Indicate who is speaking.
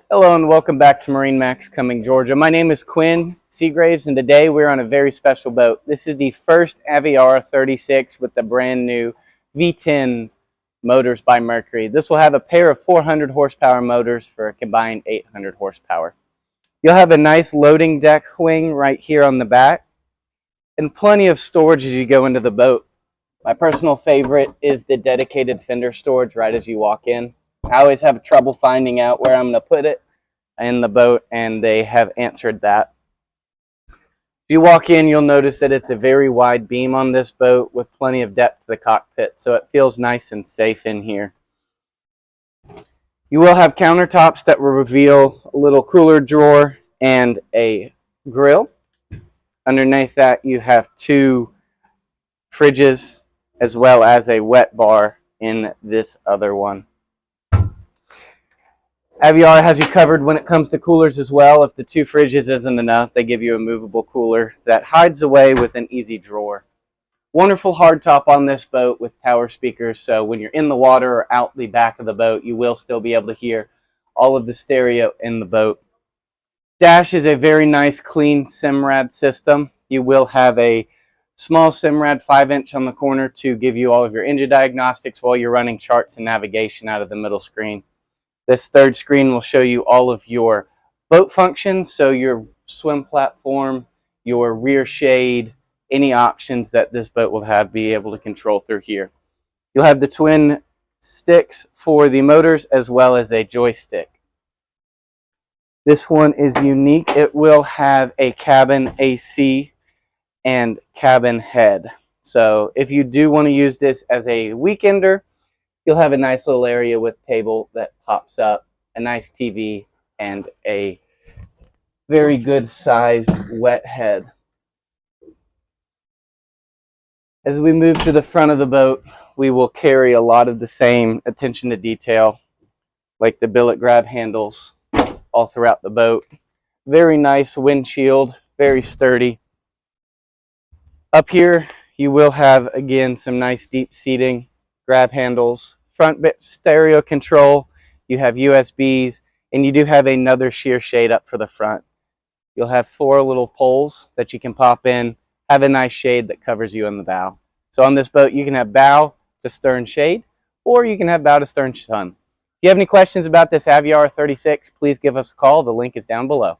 Speaker 1: Hello and welcome back to MarineMax Cumming, Georgia. My name is Quinn Seagraves and today we're on a very special boat. This is the first Aviara 36 with the brand new V10 motors by Mercury. This will have a pair of 400 horsepower motors for a combined 800 horsepower. You'll have a nice loading deck wing right here on the back and plenty of storage as you go into the boat. My personal favorite is the dedicated fender storage right as you walk in. I always have trouble finding out where I'm going to put it in the boat, and they have answered that. If you walk in, you'll notice that it's a very wide beam on this boat with plenty of depth to the cockpit, so it feels nice and safe in here. You will have countertops that will reveal a little cooler drawer and a grill. Underneath that, you have two fridges as well as a wet bar in this other one. Aviara has you covered when it comes to coolers as well. If the two fridges isn't enough, they give you a movable cooler that hides away with an easy drawer. Wonderful hardtop on this boat with tower speakers, so when you're in the water or out the back of the boat, you will still be able to hear all of the stereo in the boat. Dash is a very nice, clean Simrad system. You will have a small Simrad 5-inch on the corner to give you all of your engine diagnostics while you're running charts and navigation out of the middle screen. This third screen will show you all of your boat functions, so your swim platform, your rear shade, any options that this boat will have be able to control through here. You'll have the twin sticks for the motors as well as a joystick. This one is unique. It will have a cabin AC and cabin head. So if you do want to use this as a weekender, you'll have a nice little area with a table that pops up, a nice TV, and a very good sized wet head. As we move to the front of the boat, we will carry a lot of the same attention to detail, like the billet grab handles all throughout the boat. Very nice windshield, very sturdy. Up here, you will have, again, some nice deep seating, grab handles, front bit stereo control, you have USBs, and you do have another sheer shade up for the front. You'll have 4 little poles that you can pop in, have a nice shade that covers you in the bow. So on this boat, you can have bow to stern shade, or you can have bow to stern sun. If you have any questions about this Aviara 36, please give us a call. The link is down below.